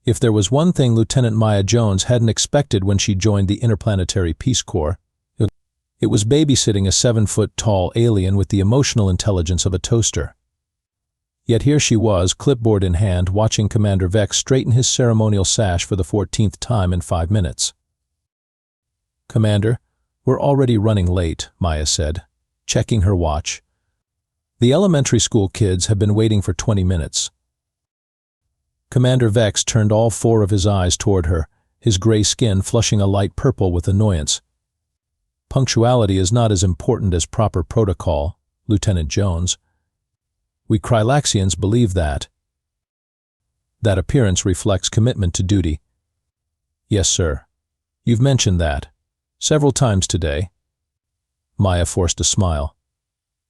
If there was one thing Lieutenant Maya Jones hadn't expected when she joined the Interplanetary Peace Corps, it was babysitting a 7-foot-tall alien with the emotional intelligence of a toaster. Yet here she was, clipboard in hand, watching Commander Vex straighten his ceremonial sash for the 14th time in 5 minutes. "Commander, we're already running late," Maya said, checking her watch. "The elementary school kids have been waiting for 20 minutes. Commander Vex turned all 4 of his eyes toward her, his gray skin flushing a light purple with annoyance. "Punctuality is not as important as proper protocol, Lieutenant Jones. We Krylaxians believe that. That appearance reflects commitment to duty." "Yes, sir. You've mentioned that several times today." Maya forced a smile.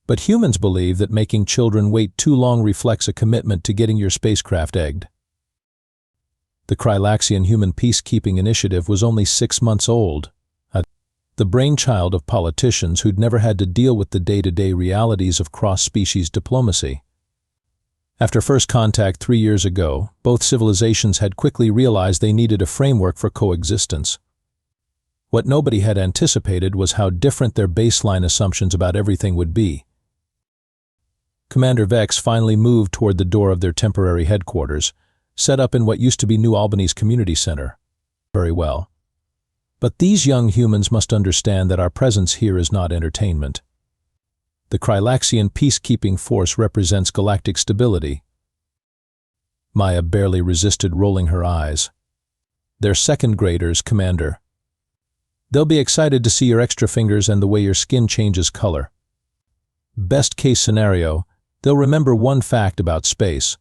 "But humans believe that making children wait too long reflects a commitment to getting your spacecraft egged." The Krylaxian-Human Peacekeeping Initiative was only 6 months old, the brainchild of politicians who'd never had to deal with the day-to-day realities of cross-species diplomacy. After first contact 3 years ago, both civilizations had quickly realized they needed a framework for coexistence. What nobody had anticipated was how different their baseline assumptions about everything would be. Commander Vex finally moved toward the door of their temporary headquarters, set up in what used to be New Albany's community center. "Very well. But these young humans must understand that our presence here is not entertainment. The Krylaxian Peacekeeping Force represents galactic stability." Maya barely resisted rolling her eyes. "They're second graders, Commander. They'll be excited to see your extra fingers and the way your skin changes color. Best case scenario, they'll remember one fact about space."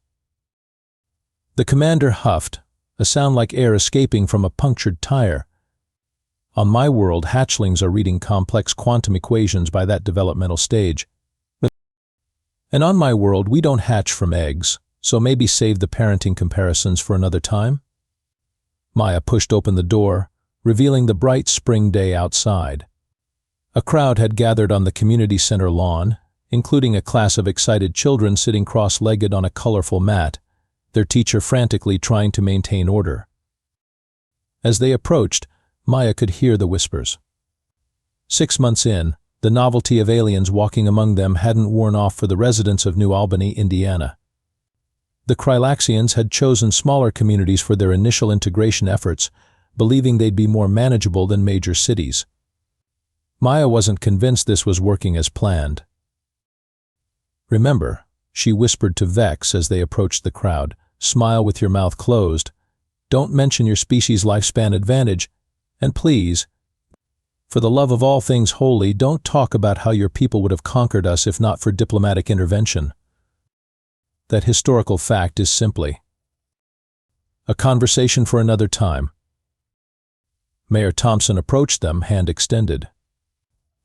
The commander huffed, a sound like air escaping from a punctured tire. "On my world, hatchlings are reading complex quantum equations by that developmental stage. And on my world, we don't hatch from eggs, so maybe save the parenting comparisons for another time?" Maya pushed open the door, revealing the bright spring day outside. A crowd had gathered on the community center lawn, including a class of excited children sitting cross-legged on a colorful mat, their teacher frantically trying to maintain order. As they approached, Maya could hear the whispers. 6 months in, the novelty of aliens walking among them hadn't worn off for the residents of New Albany, Indiana. The Krylaxians had chosen smaller communities for their initial integration efforts, believing they'd be more manageable than major cities. Maya wasn't convinced this was working as planned. "Remember," she whispered to Vex as they approached the crowd, "smile with your mouth closed. Don't mention your species' lifespan advantage. And please, for the love of all things holy, don't talk about how your people would have conquered us if not for diplomatic intervention. That historical fact is simply a conversation for another time." Mayor Thompson approached them, hand extended.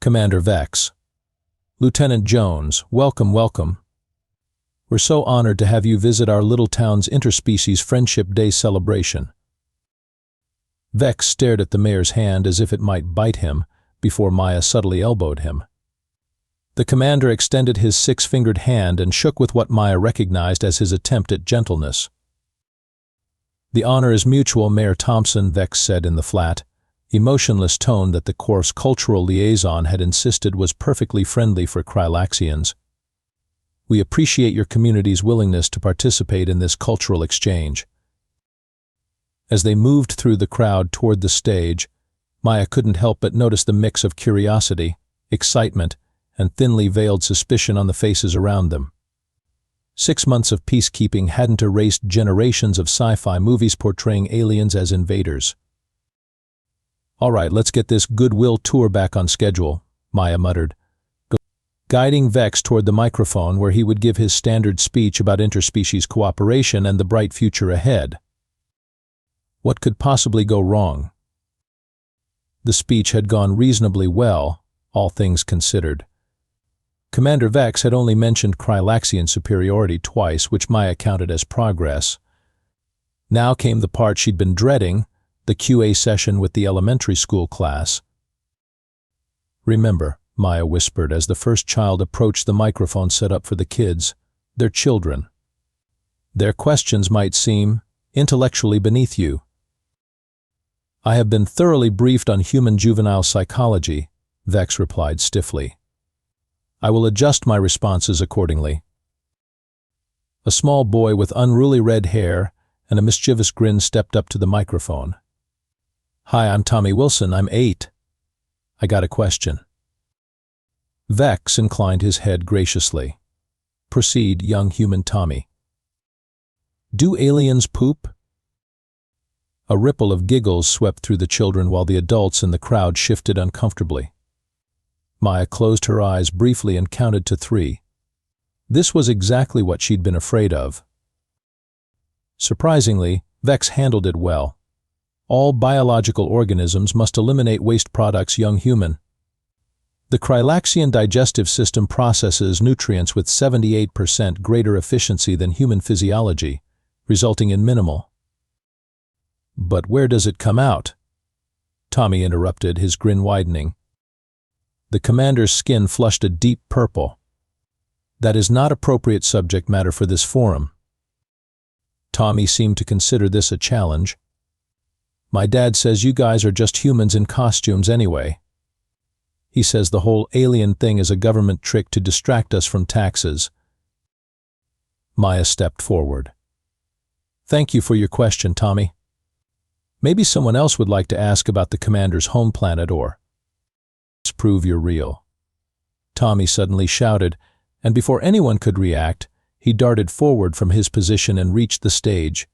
"Commander Vex. Lieutenant Jones, welcome, welcome. We're so honored to have you visit our little town's Interspecies Friendship Day celebration." Vex stared at the mayor's hand as if it might bite him, before Maya subtly elbowed him. The commander extended his 6-fingered hand and shook with what Maya recognized as his attempt at gentleness. "The honor is mutual, Mayor Thompson," Vex said in the flat, emotionless tone that the Corps' cultural liaison had insisted was perfectly friendly for Krylaxians. "We appreciate your community's willingness to participate in this cultural exchange." As they moved through the crowd toward the stage, Maya couldn't help but notice the mix of curiosity, excitement, and thinly veiled suspicion on the faces around them. 6 months of peacekeeping hadn't erased generations of sci-fi movies portraying aliens as invaders. "All right, let's get this goodwill tour back on schedule," Maya muttered, guiding Vex toward the microphone where he would give his standard speech about interspecies cooperation and the bright future ahead. What could possibly go wrong? The speech had gone reasonably well, all things considered. Commander Vex had only mentioned Krylaxian superiority twice, which Maya counted as progress. Now came the part she'd been dreading, the QA session with the elementary school class. "Remember," Maya whispered as the first child approached the microphone set up for the kids, "they're children. Their questions might seem intellectually beneath you. I have been thoroughly briefed on human juvenile psychology, Vex replied stiffly. I will adjust my responses accordingly. A small boy with unruly red hair and a mischievous grin stepped up to the microphone. Hi, I'm Tommy Wilson, I'm 8. I got a question. Vex inclined his head graciously. Proceed, young human Tommy. Do aliens poop? A ripple of giggles swept through the children while the adults in the crowd shifted uncomfortably. Maya closed her eyes briefly and counted to 3. This was exactly what she'd been afraid of. Surprisingly, Vex handled it well. All biological organisms must eliminate waste products, young human. The Krylaxian digestive system processes nutrients with 78% greater efficiency than human physiology, resulting in minimal. But where does it come out? Tommy interrupted, his grin widening. The commander's skin flushed a deep purple. That is not appropriate subject matter for this forum. Tommy seemed to consider this a challenge. My dad says you guys are just humans in costumes anyway. He says the whole alien thing is a government trick to distract us from taxes. Maya stepped forward. Thank you for your question, Tommy. Maybe someone else would like to ask about the commander's home planet or prove you're real. Tommy suddenly shouted, and before anyone could react, he darted forward from his position and reached the stage.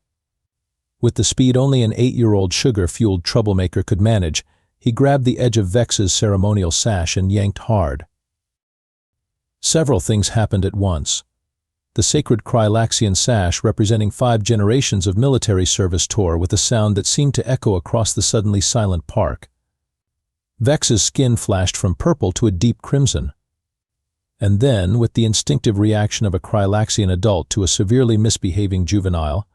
With the speed only an 8-year-old sugar-fueled troublemaker could manage, he grabbed the edge of Vex's ceremonial sash and yanked hard. Several things happened at once. The sacred Krylaxian sash representing 5 generations of military service tore with a sound that seemed to echo across the suddenly silent park. Vex's skin flashed from purple to a deep crimson. And then, with the instinctive reaction of a Krylaxian adult to a severely misbehaving juvenile,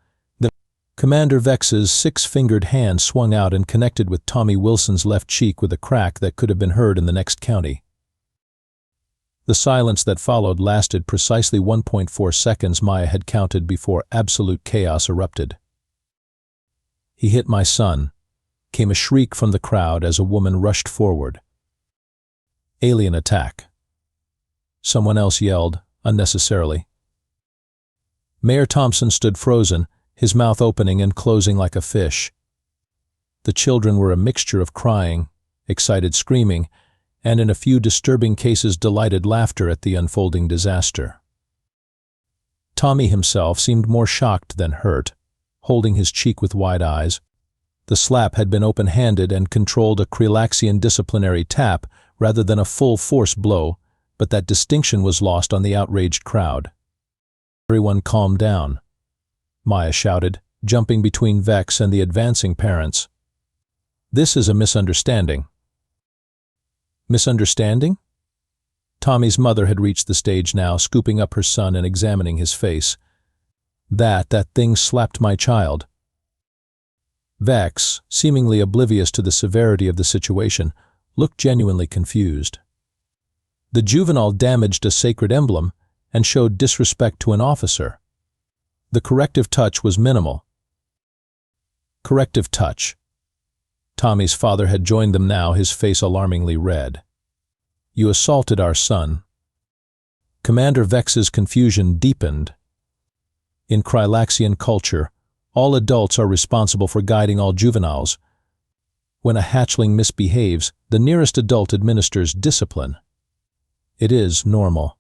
Commander Vex's 6-fingered hand swung out and connected with Tommy Wilson's left cheek with a crack that could have been heard in the next county. The silence that followed lasted precisely 1.4 seconds Maya had counted before absolute chaos erupted. He hit my son, came a shriek from the crowd as a woman rushed forward. Alien attack. Someone else yelled, unnecessarily. Mayor Thompson stood frozen, his mouth opening and closing like a fish. The children were a mixture of crying, excited screaming, and in a few disturbing cases delighted laughter at the unfolding disaster. Tommy himself seemed more shocked than hurt, holding his cheek with wide eyes. The slap had been open-handed and controlled a Krylaxian disciplinary tap rather than a full-force blow, but that distinction was lost on the outraged crowd. Everyone calmed down, Maya shouted, jumping between Vex and the advancing parents. This is a misunderstanding. Misunderstanding? Tommy's mother had reached the stage now, scooping up her son and examining his face. That thing slapped my child. Vex, seemingly oblivious to the severity of the situation, looked genuinely confused. The juvenile damaged a sacred emblem and showed disrespect to an officer. The corrective touch was minimal. Corrective touch. Tommy's father had joined them now, his face alarmingly red. You assaulted our son. Commander Vex's confusion deepened. In Krylaxian culture, all adults are responsible for guiding all juveniles. When a hatchling misbehaves, the nearest adult administers discipline. It is normal.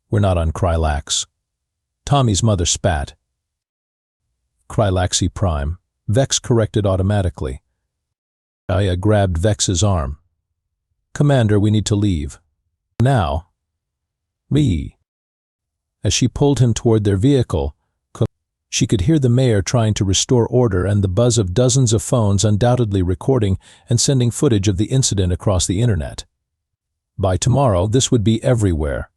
We're not on Krylax. Tommy's mother spat. Krylaxi Prime. Vex corrected automatically. Aya grabbed Vex's arm. Commander, we need to leave. Now. Me. As she pulled him toward their vehicle, she could hear the mayor trying to restore order and the buzz of dozens of phones undoubtedly recording and sending footage of the incident across the internet. By tomorrow, this would be everywhere.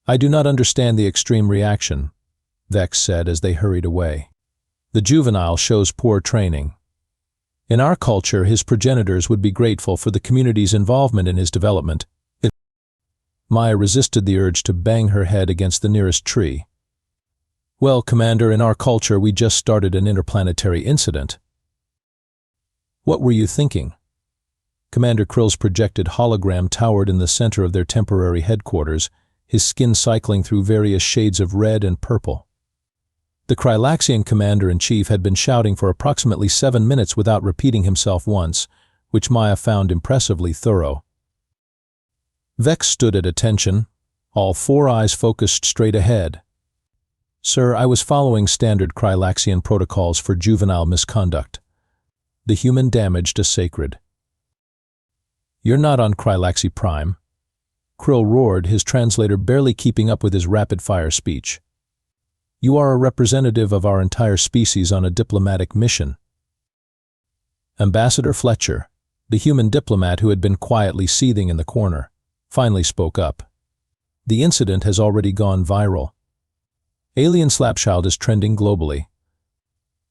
I do not understand the extreme reaction, Vex said as they hurried away. The juvenile shows poor training. In our culture, his progenitors would be grateful for the community's involvement in his development. Maya resisted the urge to bang her head against the nearest tree. Well, Commander, in our culture we just started an interplanetary incident. What were you thinking? Commander Krill's projected hologram towered in the center of their temporary headquarters, his skin cycling through various shades of red and purple. The Krylaxian Commander-in-Chief had been shouting for approximately 7 minutes without repeating himself once, which Maya found impressively thorough. Vex stood at attention, all 4 eyes focused straight ahead. Sir, I was following standard Krylaxian protocols for juvenile misconduct. The human damaged a sacred. You're not on Krylaxi Prime. Kryll roared, his translator barely keeping up with his rapid-fire speech. You are a representative of our entire species on a diplomatic mission. Ambassador Fletcher, the human diplomat who had been quietly seething in the corner, finally spoke up. The incident has already gone viral. Alien Slapchild is trending globally.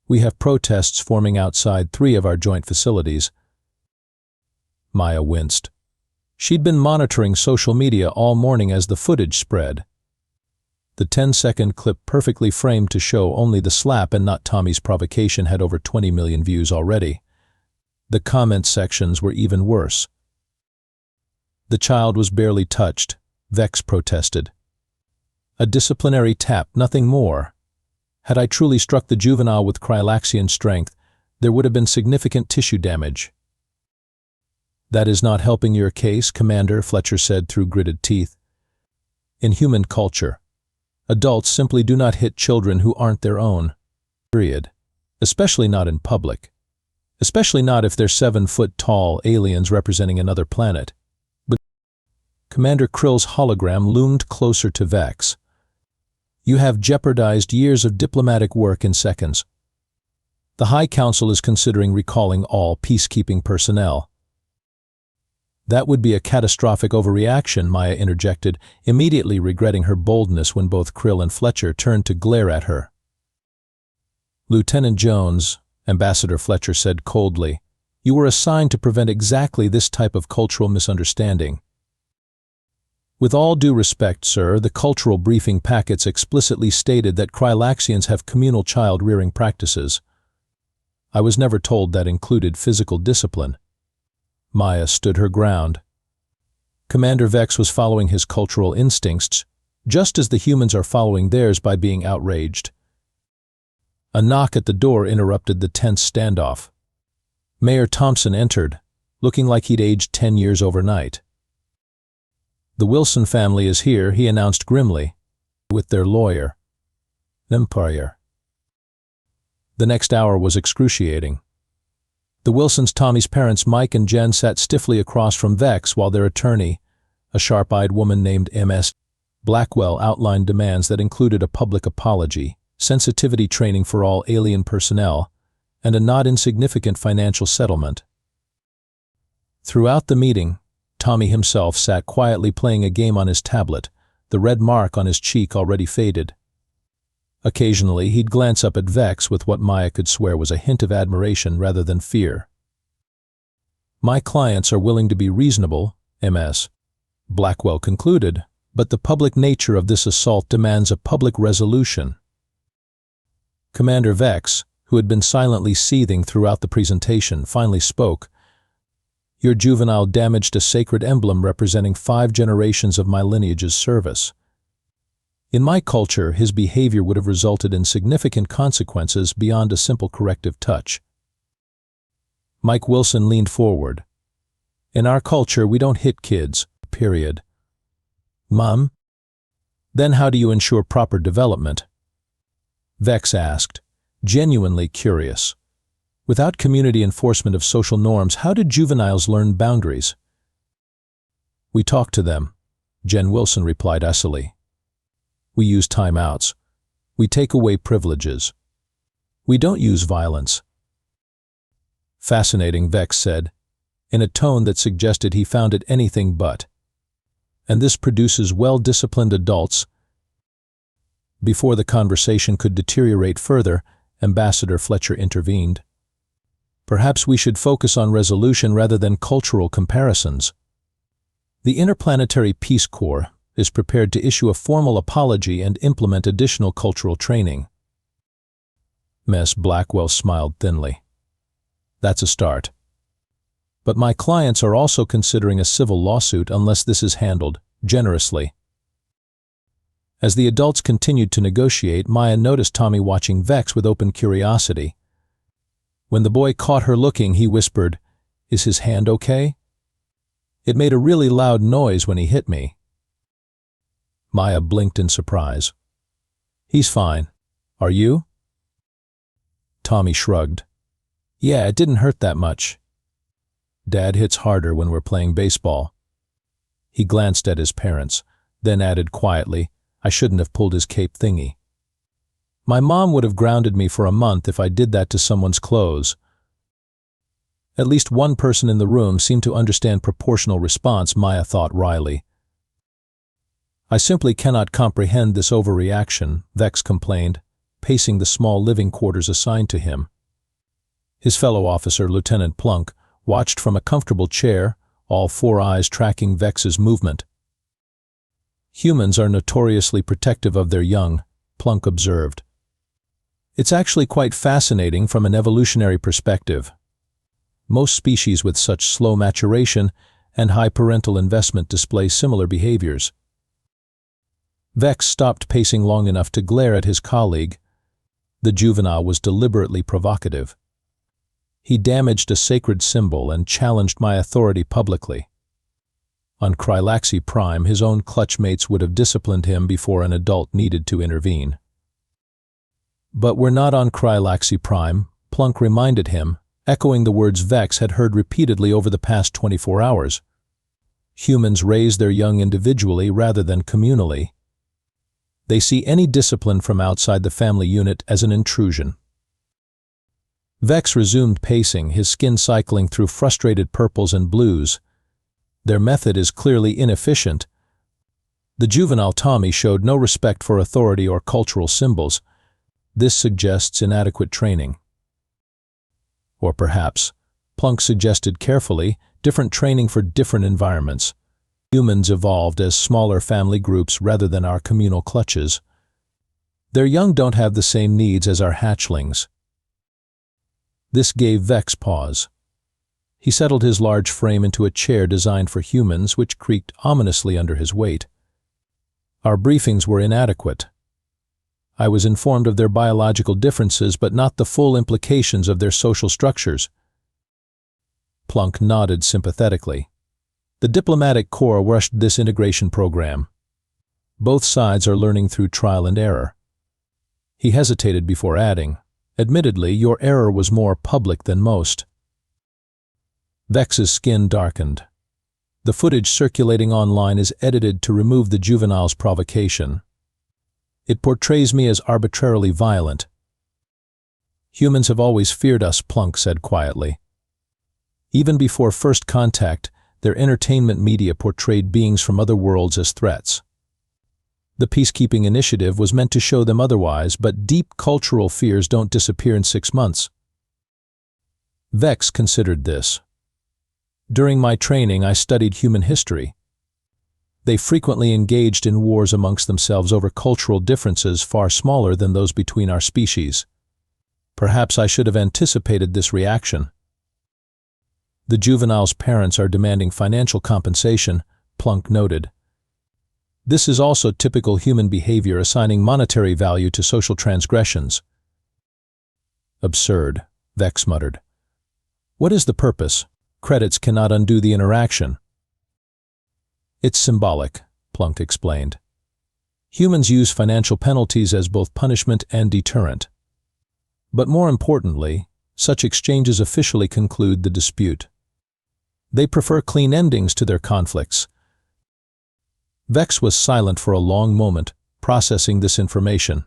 We have protests forming outside 3 of our joint facilities. Maya winced. She'd been monitoring social media all morning as the footage spread. The 10-second clip, perfectly framed to show only the slap and not Tommy's provocation, had over 20 million views already. The comment sections were even worse. The child was barely touched, Vex protested. A disciplinary tap, nothing more. Had I truly struck the juvenile with Krylaxian strength, there would have been significant tissue damage. That is not helping your case, Commander, Fletcher said through gritted teeth. In human culture, adults simply do not hit children who aren't their own. Period. Especially not in public. Especially not if they're 7-foot-tall aliens representing another planet. But Commander Krill's hologram loomed closer to Vex. You have jeopardized years of diplomatic work in seconds. The High Council is considering recalling all peacekeeping personnel. That would be a catastrophic overreaction, Maya interjected, immediately regretting her boldness when both Kryll and Fletcher turned to glare at her. Lieutenant Jones, Ambassador Fletcher said coldly, you were assigned to prevent exactly this type of cultural misunderstanding. With all due respect, sir, the cultural briefing packets explicitly stated that Krylaxians have communal child-rearing practices. I was never told that included physical discipline. Maya stood her ground. Commander Vex was following his cultural instincts, just as the humans are following theirs by being outraged. A knock at the door interrupted the tense standoff. Mayor Thompson entered, looking like he'd aged 10 years overnight. The Wilson family is here, he announced grimly, with their lawyer. Empire. The next hour was excruciating. The Wilsons' Tommy's parents Mike and Jen sat stiffly across from Vex while their attorney, a sharp-eyed woman named Ms. Blackwell, outlined demands that included a public apology, sensitivity training for all alien personnel, and a not insignificant financial settlement. Throughout the meeting, Tommy himself sat quietly playing a game on his tablet, the red mark on his cheek already faded. Occasionally, he'd glance up at Vex with what Maya could swear was a hint of admiration rather than fear. My clients are willing to be reasonable, Ms. Blackwell concluded, but the public nature of this assault demands a public resolution. Commander Vex, who had been silently seething throughout the presentation, finally spoke. Your juvenile damaged a sacred emblem representing 5 generations of my lineage's service. In my culture, his behavior would have resulted in significant consequences beyond a simple corrective touch. Mike Wilson leaned forward. In our culture, we don't hit kids, period. Mom? Then how do you ensure proper development? Vex asked, genuinely curious. Without community enforcement of social norms, how did juveniles learn boundaries? We talk to them, Jen Wilson replied icily. We use timeouts. We take away privileges. We don't use violence. Fascinating, Vex said, in a tone that suggested he found it anything but. And this produces well-disciplined adults. Before the conversation could deteriorate further, Ambassador Fletcher intervened. Perhaps we should focus on resolution rather than cultural comparisons. The Interplanetary Peace Corps is prepared to issue a formal apology and implement additional cultural training. Ms. Blackwell smiled thinly. That's a start. But my clients are also considering a civil lawsuit unless this is handled generously. As the adults continued to negotiate, Maya noticed Tommy watching Vex with open curiosity. When the boy caught her looking, he whispered, "Is his hand okay?" "It made a really loud noise when he hit me." Maya blinked in surprise. "He's fine. Are you?" Tommy shrugged. "Yeah, it didn't hurt that much. Dad hits harder when we're playing baseball." He glanced at his parents, then added quietly, "I shouldn't have pulled his cape thingy. My mom would have grounded me for a month if I did that to someone's clothes." At least one person in the room seemed to understand proportional response, Maya thought wryly. "I simply cannot comprehend this overreaction," Vex complained, pacing the small living quarters assigned to him. His fellow officer, Lieutenant Plunk, watched from a comfortable chair, all four eyes tracking Vex's movement. "Humans are notoriously protective of their young," Plunk observed. "It's actually quite fascinating from an evolutionary perspective. Most species with such slow maturation and high parental investment display similar behaviors." Vex stopped pacing long enough to glare at his colleague. The juvenile was deliberately provocative. He damaged a sacred symbol and challenged my authority publicly. On Krylaxi Prime, his own clutchmates would have disciplined him before an adult needed to intervene. "But we're not on Krylaxi Prime," Plunk reminded him, echoing the words Vex had heard repeatedly over the past 24 hours. "Humans raise their young individually rather than communally. They see any discipline from outside the family unit as an intrusion." Vex resumed pacing, his skin cycling through frustrated purples and blues. "Their method is clearly inefficient." The juvenile Tommy showed no respect for authority or cultural symbols. "This suggests inadequate training." Or perhaps, Plunk suggested carefully, different training for different environments. Humans evolved as smaller family groups rather than our communal clutches. Their young don't have the same needs as our hatchlings. This gave Vex pause. He settled his large frame into a chair designed for humans, which creaked ominously under his weight. "Our briefings were inadequate. I was informed of their biological differences, but not the full implications of their social structures." Plunk nodded sympathetically. "The diplomatic corps rushed this integration program. Both sides are learning through trial and error." He hesitated before adding, "Admittedly, your error was more public than most." Vex's skin darkened. "The footage circulating online is edited to remove the juvenile's provocation. It portrays me as arbitrarily violent." "Humans have always feared us," Plunk said quietly. "Even before first contact, their entertainment media portrayed beings from other worlds as threats. The Peacekeeping Initiative was meant to show them otherwise, but deep cultural fears don't disappear in 6 months." Vex considered this. "During my training, I studied human history. They frequently engaged in wars amongst themselves over cultural differences far smaller than those between our species. Perhaps I should have anticipated this reaction." "The juvenile's parents are demanding financial compensation," Plunk noted. "This is also typical human behavior, assigning monetary value to social transgressions." "Absurd," Vex muttered. "What is the purpose? Credits cannot undo the interaction." "It's symbolic," Plunk explained. "Humans use financial penalties as both punishment and deterrent. But more importantly, such exchanges officially conclude the dispute. They prefer clean endings to their conflicts." Vex was silent for a long moment, processing this information.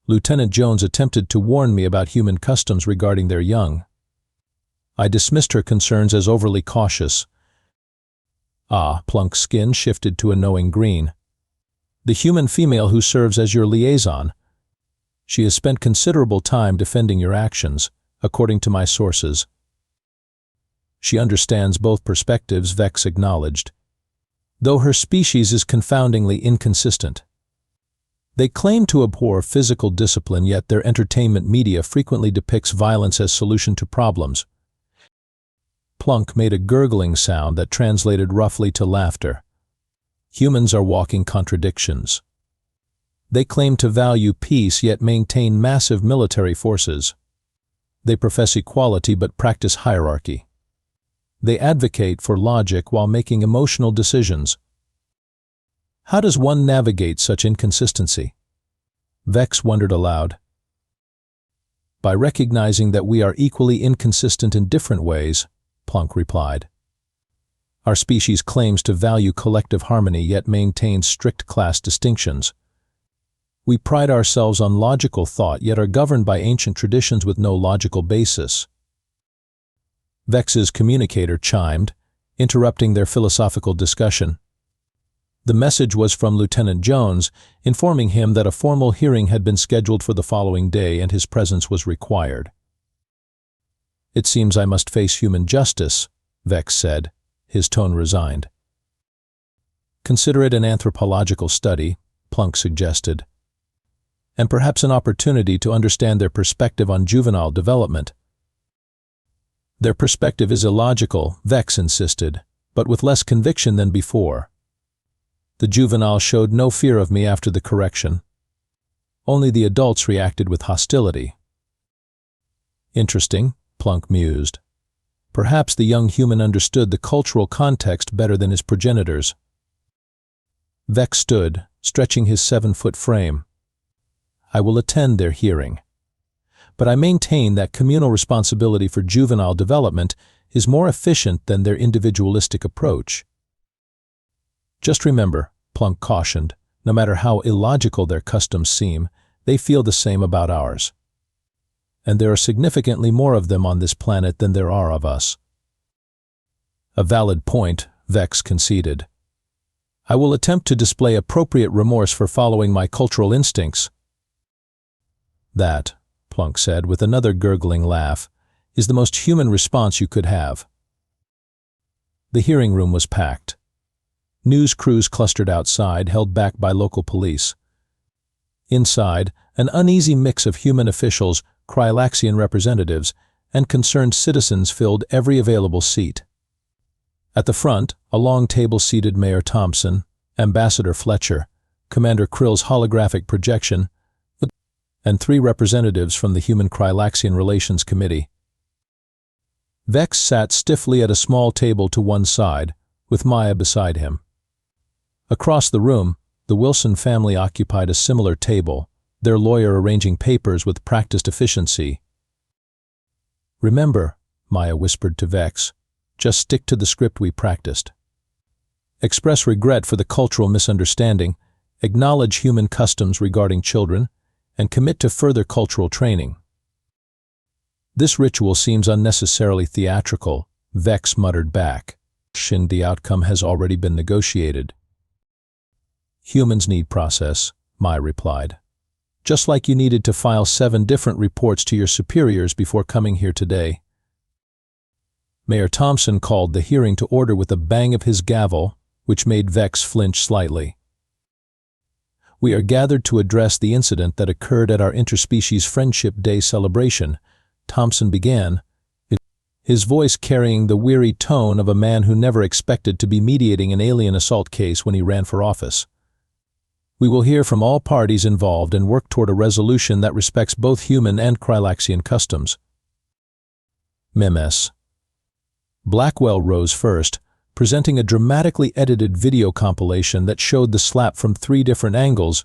"Lieutenant Jones attempted to warn me about human customs regarding their young. I dismissed her concerns as overly cautious." "Ah," Plunk's skin shifted to a knowing green. "The human female who serves as your liaison. She has spent considerable time defending your actions, according to my sources." "She understands both perspectives," Vex acknowledged. though her species is confoundingly inconsistent. They claim to abhor physical discipline, yet their entertainment media frequently depicts violence as solution to problems. Plunk made a gurgling sound that translated roughly to laughter. Humans are walking contradictions. They claim to value peace yet maintain massive military forces. They profess equality but practice hierarchy. They advocate for logic while making emotional decisions. How does one navigate such inconsistency? Vex wondered aloud. By recognizing that we are equally inconsistent in different ways, Plunk replied. Our species claims to value collective harmony yet maintains strict class distinctions. We pride ourselves on logical thought yet are governed by ancient traditions with no logical basis. Vex's communicator chimed, interrupting their philosophical discussion. The message was from Lieutenant Jones, informing him that a formal hearing had been scheduled for the following day and his presence was required. It seems I must face human justice, Vex said, his tone resigned. Consider it an anthropological study, Plunk suggested, and perhaps an opportunity to understand their perspective on juvenile development. Their perspective is illogical, Vex insisted, but with less conviction than before. The juvenile showed no fear of me after the correction. Only the adults reacted with hostility. Interesting, Plunk mused. Perhaps the young human understood the cultural context better than his progenitors. Vex stood, stretching his 7-foot frame. I will attend their hearing. But I maintain that communal responsibility for juvenile development is more efficient than their individualistic approach. Just remember, Plunk cautioned, no matter how illogical their customs seem, they feel the same about ours. And there are significantly more of them on this planet than there are of us. A valid point, Vex conceded. I will attempt to display appropriate remorse for following my cultural instincts. That, Plunk said with another gurgling laugh, is the most human response you could have. The hearing room was packed. News crews clustered outside, held back by local police. Inside, an uneasy mix of human officials, Krylaxian representatives, and concerned citizens filled every available seat. At the front, a long table seated Mayor Thompson, Ambassador Fletcher, Commander Krill's holographic projection, and 3 representatives from the Human Krylaxian Relations Committee. Vex sat stiffly at a small table to one side, with Maya beside him. Across the room, the Wilson family occupied a similar table, their lawyer arranging papers with practiced efficiency. Remember, Maya whispered to Vex, just stick to the script we practiced. Express regret for the cultural misunderstanding, acknowledge human customs regarding children, and commit to further cultural training. This ritual seems unnecessarily theatrical, Vex muttered back. The outcome has already been negotiated. Humans need process, Maya replied. Just like you needed to file 7 different reports to your superiors before coming here today. Mayor Thompson called the hearing to order with a bang of his gavel, which made Vex flinch slightly. We are gathered to address the incident that occurred at our Interspecies Friendship Day celebration, Thompson began, his voice carrying the weary tone of a man who never expected to be mediating an alien assault case when he ran for office. We will hear from all parties involved and work toward a resolution that respects both human and Krylaxian customs. Memes. Blackwell rose first, presenting a dramatically edited video compilation that showed the slap from 3 different angles,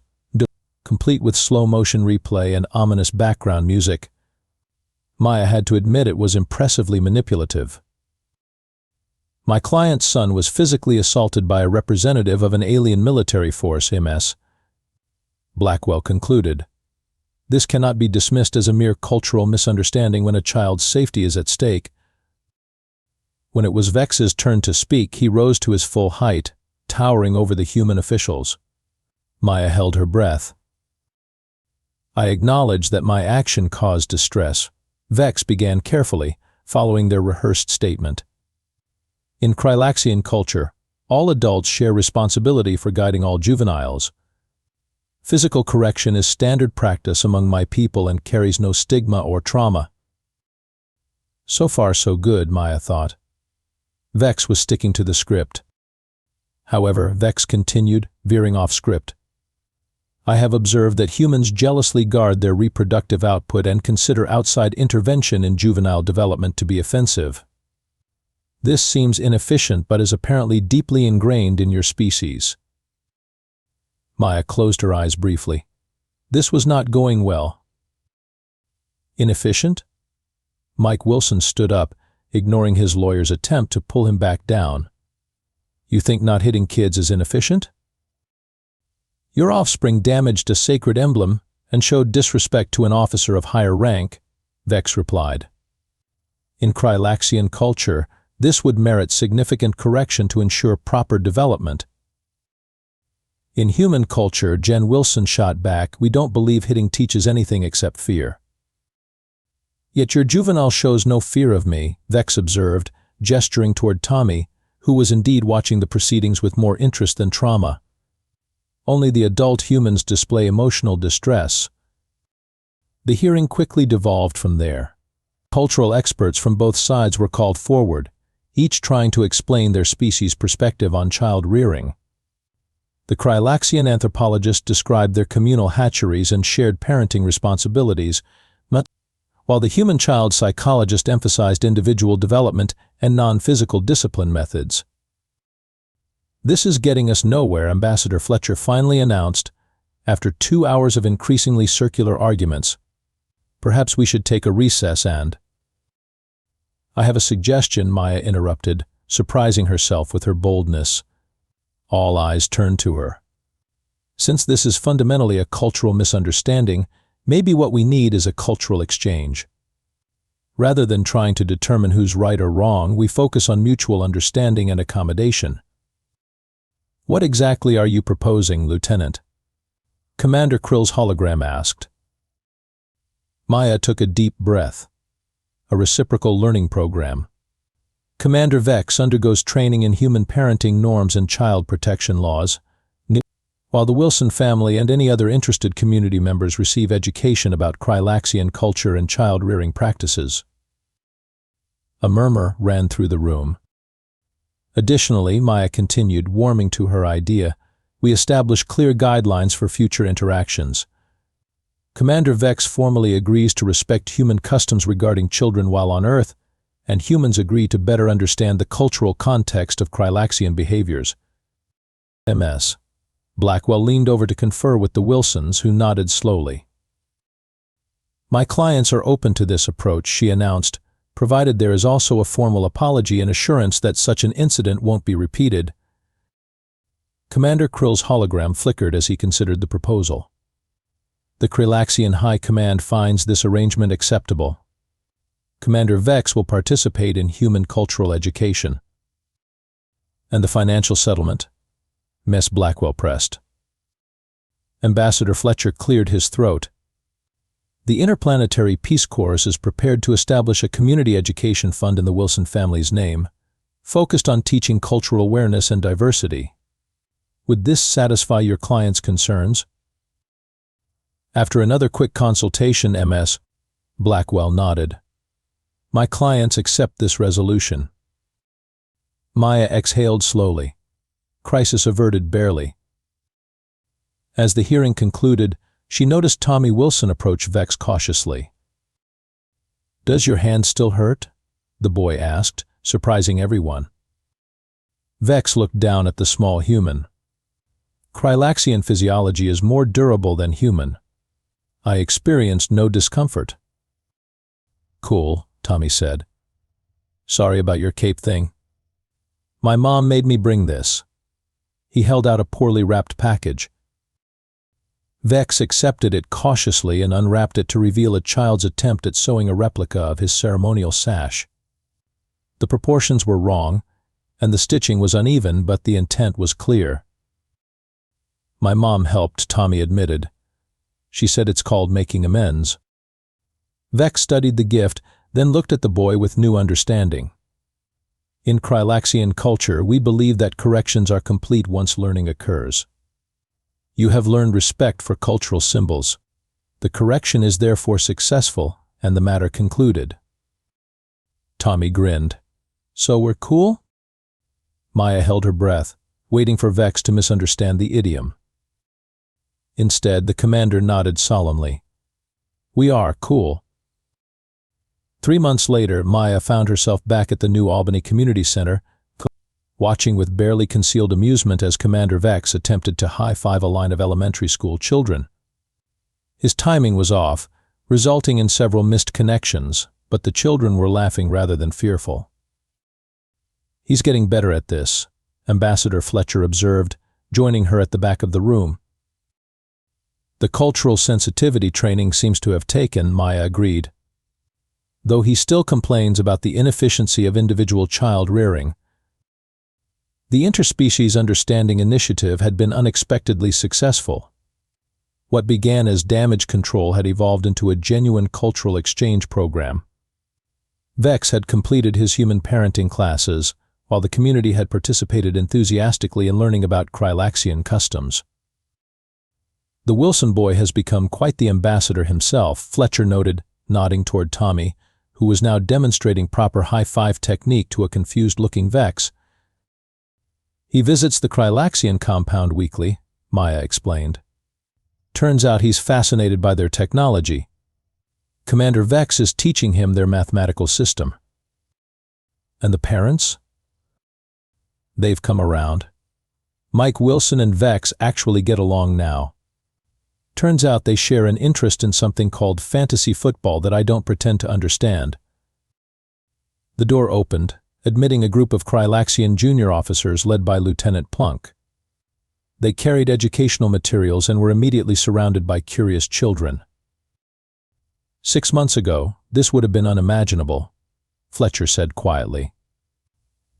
complete with slow-motion replay and ominous background music. Maya had to admit it was impressively manipulative. My client's son was physically assaulted by a representative of an alien military force, MS. Blackwell concluded. This cannot be dismissed as a mere cultural misunderstanding when a child's safety is at stake. When it was Vex's turn to speak, he rose to his full height, towering over the human officials. Maya held her breath. I acknowledge that my action caused distress. Vex began carefully, following their rehearsed statement. In Krylaxian culture, All adults share responsibility for guiding all juveniles. Physical correction is standard practice among my people and carries no stigma or trauma. So far so good, Maya thought. Vex was sticking to the script. However, Vex continued, veering off script. I have observed that humans jealously guard their reproductive output and consider outside intervention in juvenile development to be offensive. This seems inefficient but is apparently deeply ingrained in your species. Maya closed her eyes briefly. This was not going well. Inefficient? Mike Wilson stood up, ignoring his lawyer's attempt to pull him back down. You think not hitting kids is inefficient? Your offspring damaged a sacred emblem and showed disrespect to an officer of higher rank, Vex replied. In Krylaxian culture, this would merit significant correction to ensure proper development. In human culture, Jen Wilson shot back, we don't believe hitting teaches anything except fear. Yet your juvenile shows no fear of me, Vex observed, gesturing toward Tommy, who was indeed watching the proceedings with more interest than trauma. Only the adult humans display emotional distress. The hearing quickly devolved from there. Cultural experts from both sides were called forward, each trying to explain their species' perspective on child rearing. The Krylaxian anthropologists described their communal hatcheries and shared parenting responsibilities, while the human child psychologist emphasized individual development and non-physical discipline methods. This is getting us nowhere, Ambassador Fletcher finally announced, after 2 hours of increasingly circular arguments. Perhaps we should take a recess and… I have a suggestion, Maya interrupted, surprising herself with her boldness. All eyes turned to her. Since this is fundamentally a cultural misunderstanding, maybe what we need is a cultural exchange. Rather than trying to determine who's right or wrong, we focus on mutual understanding and accommodation. What exactly are you proposing, Lieutenant? Commander Krill's hologram asked. Maya took a deep breath. A reciprocal learning program. Commander Vex undergoes training in human parenting norms and child protection laws, while the Wilson family and any other interested community members receive education about Krylaxian culture and child-rearing practices. A murmur ran through the room. Additionally, Maya continued, warming to her idea, we establish clear guidelines for future interactions. Commander Vex formally agrees to respect human customs regarding children while on Earth, and humans agree to better understand the cultural context of Krylaxian behaviors. MS. Blackwell leaned over to confer with the Wilsons, who nodded slowly. My clients are open to this approach, she announced, provided there is also a formal apology and assurance that such an incident won't be repeated. Commander Krill's hologram flickered as he considered the proposal. The Krylaxian High Command finds this arrangement acceptable. Commander Vex will participate in human cultural education. And the financial settlement? Miss Blackwell pressed. Ambassador Fletcher cleared his throat. The Interplanetary Peace Corps is prepared to establish a community education fund in the Wilson family's name, focused on teaching cultural awareness and diversity. Would this satisfy your client's concerns? After another quick consultation, MS. Blackwell nodded. My clients accept this resolution. Maya exhaled slowly. Crisis averted barely. As the hearing concluded, she noticed Tommy Wilson approach Vex cautiously. Does your hand still hurt? The boy asked, surprising everyone. Vex looked down at the small human. Krylaxian physiology is more durable than human. I experienced no discomfort. Cool, Tommy said. Sorry about your cape thing. My mom made me bring this. He held out a poorly wrapped package. Vex accepted it cautiously and unwrapped it to reveal a child's attempt at sewing a replica of his ceremonial sash. The proportions were wrong, and the stitching was uneven, but the intent was clear. My mom helped, Tommy admitted. She said it's called making amends. Vex studied the gift, then looked at the boy with new understanding. In Krylaxian culture, we believe that corrections are complete once learning occurs. You have learned respect for cultural symbols. The correction is therefore successful, and the matter concluded. Tommy grinned. So we're cool? Maya held her breath, waiting for Vex to misunderstand the idiom. Instead, the commander nodded solemnly. We are cool. 3 months later, Maya found herself back at the new Albany Community Center, watching with barely concealed amusement as Commander Vex attempted to high-five a line of elementary school children. His timing was off, resulting in several missed connections, but the children were laughing rather than fearful. He's getting better at this, Ambassador Fletcher observed, joining her at the back of the room. The cultural sensitivity training seems to have taken, Maya agreed. Though he still complains about the inefficiency of individual child rearing. The Interspecies Understanding Initiative had been unexpectedly successful. What began as damage control had evolved into a genuine cultural exchange program. Vex had completed his human parenting classes, while the community had participated enthusiastically in learning about Krylaxian customs. The Wilson boy has become quite the ambassador himself, Fletcher noted, nodding toward Tommy, who was now demonstrating proper high-five technique to a confused-looking Vex. He visits the Krylaxian compound weekly, Maya explained. Turns out he's fascinated by their technology. Commander Vex is teaching him their mathematical system. And the parents? They've come around. Mike Wilson and Vex actually get along now. Turns out they share an interest in something called fantasy football that I don't pretend to understand. The door opened, admitting a group of Krylaxian junior officers led by Lieutenant Plunk. They carried educational materials and were immediately surrounded by curious children. 6 months ago, this would have been unimaginable, Fletcher said quietly.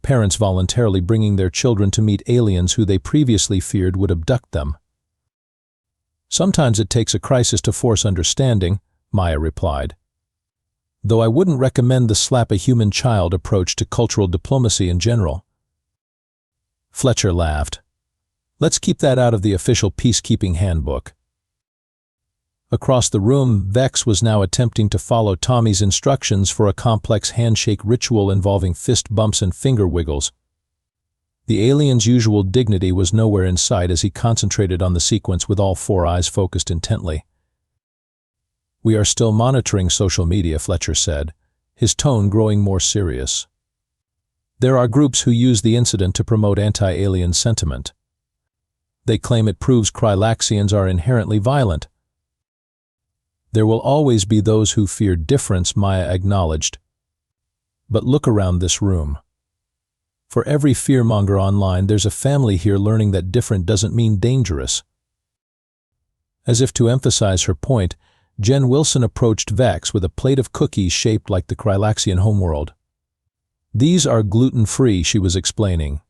Parents voluntarily bringing their children to meet aliens who they previously feared would abduct them. Sometimes it takes a crisis to force understanding, Maya replied. Though I wouldn't recommend the slap-a-human-child approach to cultural diplomacy in general. Fletcher laughed. Let's keep that out of the official peacekeeping handbook. Across the room, Vex was now attempting to follow Tommy's instructions for a complex handshake ritual involving fist bumps and finger wiggles. The alien's usual dignity was nowhere in sight as he concentrated on the sequence with all 4 eyes focused intently. We are still monitoring social media, Fletcher said, his tone growing more serious. There are groups who use the incident to promote anti-alien sentiment. They claim it proves Krylaxians are inherently violent. There will always be those who fear difference, Maya acknowledged. But look around this room. For every fearmonger online, there's a family here learning that different doesn't mean dangerous. As if to emphasize her point, Jen Wilson approached Vex with a plate of cookies shaped like the Krylaxian homeworld. These are gluten-free, she was explaining.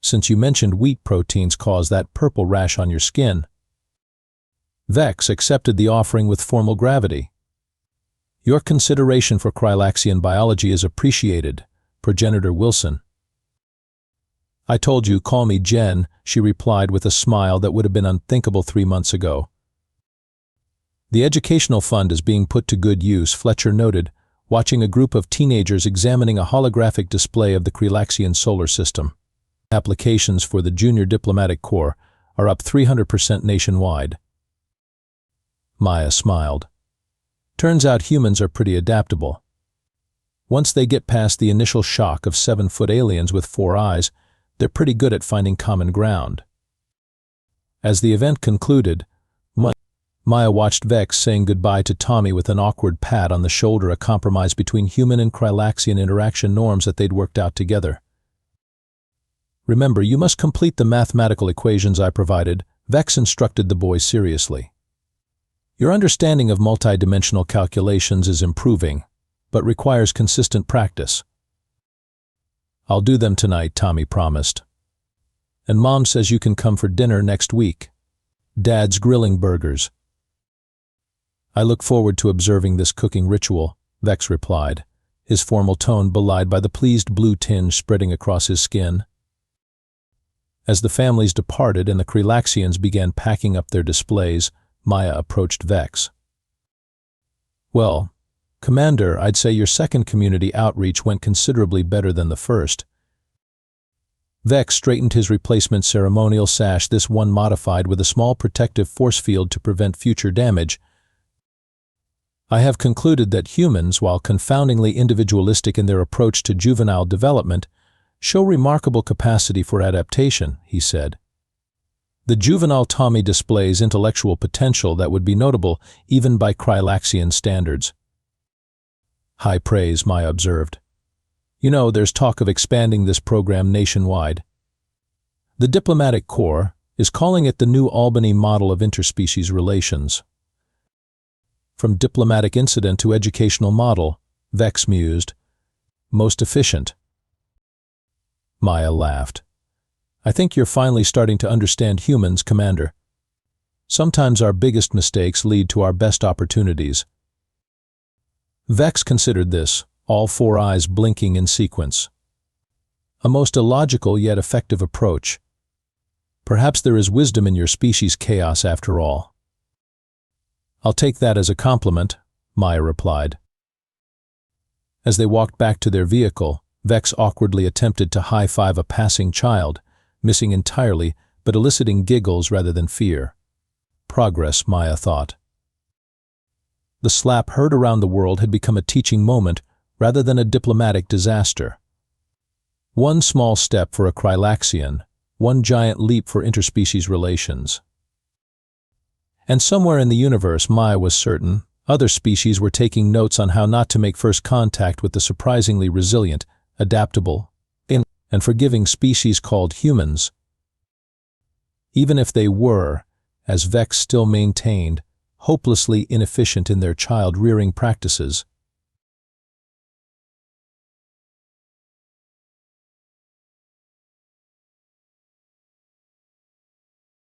Since you mentioned wheat proteins cause that purple rash on your skin. Vex accepted the offering with formal gravity. Your consideration for Krylaxian biology is appreciated, Progenitor Wilson. I told you, call me Jen, she replied with a smile that would have been unthinkable 3 months ago. The educational fund is being put to good use, Fletcher noted, watching a group of teenagers examining a holographic display of the Krylaxian solar system. Applications for the Junior Diplomatic Corps are up 300% nationwide. Maya smiled. Turns out humans are pretty adaptable. Once they get past the initial shock of 7-foot aliens with 4 eyes, they're pretty good at finding common ground. As the event concluded, Maya watched Vex saying goodbye to Tommy with an awkward pat on the shoulder, a compromise between human and Krylaxian interaction norms that they'd worked out together. Remember, you must complete the mathematical equations I provided, Vex instructed the boy seriously. Your understanding of multidimensional calculations is improving, but requires consistent practice. I'll do them tonight, Tommy promised. And Mom says you can come for dinner next week. Dad's grilling burgers. I look forward to observing this cooking ritual, Vex replied, his formal tone belied by the pleased blue tinge spreading across his skin. As the families departed and the Krylaxians began packing up their displays, Maya approached Vex. "Well, Commander, I'd say your second community outreach went considerably better than the first." Vex straightened his replacement ceremonial sash, this one modified with a small protective force field to prevent future damage. "I have concluded that humans, while confoundingly individualistic in their approach to juvenile development, show remarkable capacity for adaptation," he said. "The juvenile Tommy displays intellectual potential that would be notable even by Krylaxian standards." "High praise," Maya observed. "You know, there's talk of expanding this program nationwide. The Diplomatic Corps is calling it the new Albany model of interspecies relations." "From diplomatic incident to educational model," Vex mused. "Most efficient." Maya laughed. "I think you're finally starting to understand humans, Commander. Sometimes our biggest mistakes lead to our best opportunities." Vex considered this, all four eyes blinking in sequence. "A most illogical yet effective approach. Perhaps there is wisdom in your species' chaos after all." "I'll take that as a compliment," Maya replied. As they walked back to their vehicle, Vex awkwardly attempted to high-five a passing child, missing entirely but eliciting giggles rather than fear. Progress, Maya thought. The slap heard around the world had become a teaching moment rather than a diplomatic disaster. One small step for a Krylaxian, one giant leap for interspecies relations. And somewhere in the universe, Maya was certain, other species were taking notes on how not to make first contact with the surprisingly resilient, adaptable, and forgiving species called humans. Even if they were, as Vex still maintained, hopelessly inefficient in their child-rearing practices,